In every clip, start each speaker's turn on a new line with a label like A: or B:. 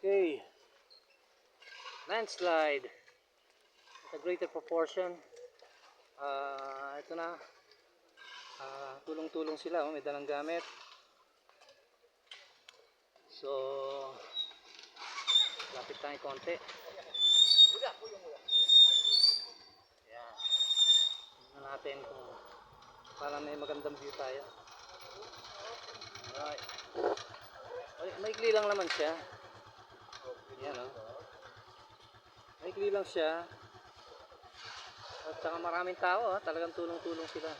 A: Okay, landslide at a greater proportion. Ito na, tulong-tulong sila, may dalang gamit. So, lapit tayo konti. Yan. Tignan natin kung para may magandang view tayo. Alright. Maikli lang naman siya. Yan o. Maikli lang siya. At saka maraming tao, talagang tulong-tulong sila.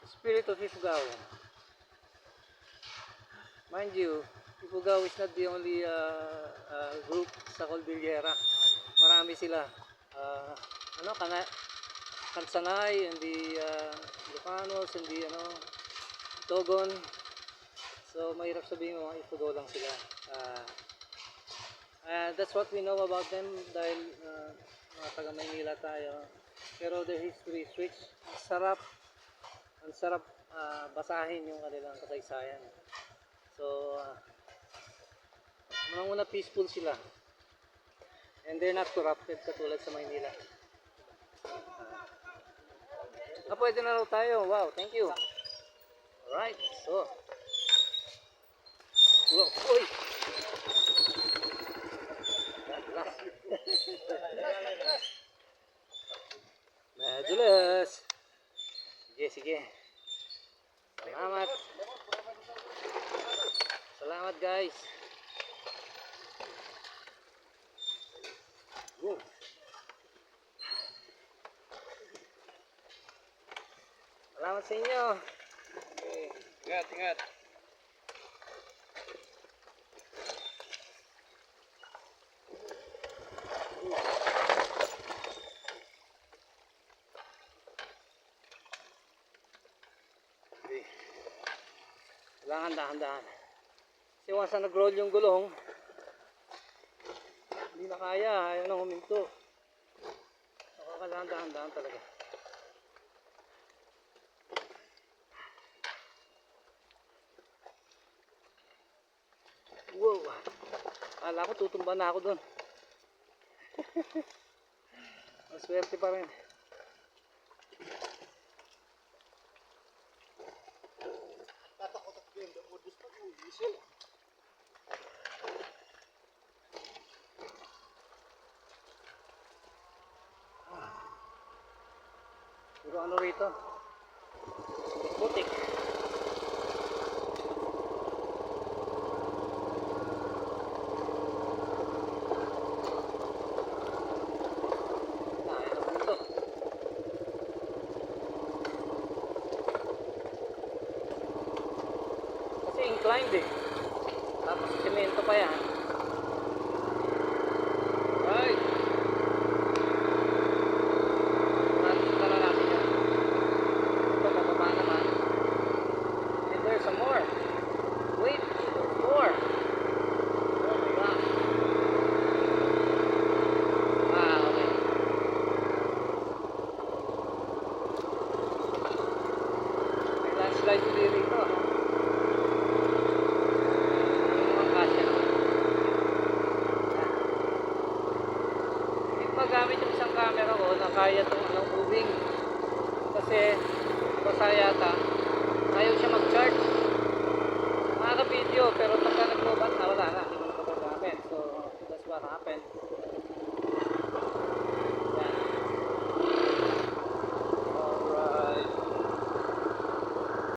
A: Spirit of Ifugao. Mind you, Ifugao is not the only group sa Cordillera. Marami sila. Kansanay, and the Ilocanos, and the Togon. So mahirap sabihin mo, Ifugao lang sila. That's what we know about them dahil mga taga Maynila tayo. Pero their history is rich. Ang sarap basahin yung kanilang kasaysayan. So, una peaceful sila. And they're not corrupted katulad sa Maynila. Pwede na raw tayo. Wow, thank you. Alright, so. Wow, uy! Madulas. Sige. Salamat guys. Wow. Salamat sa inyo. Okay. Ingat. Kailangan dahan-dahan. Kasi once na nag-roll yung gulong, hindi na kaya, ayaw nang huminto. So, kailangan dahan-dahan talaga. Wow! Akala ko tutumba na ako dun. Maswerte pa rin. Pero ano rito? Putik. Kasi inclined eh. Tapos semento pa yan. Right. Nakita na natin yan. Ito bababa naman. And there's some more. Wait, there's more. Oh my gosh. Okay. May landslide ulit rito. Gamit yung isang camera ko na kaya itong moving kasi basa yata ayaw siya mag-charge, nakaka-video pero pagka nag-move wala na, hindi mo na magagamit. So that's what happened.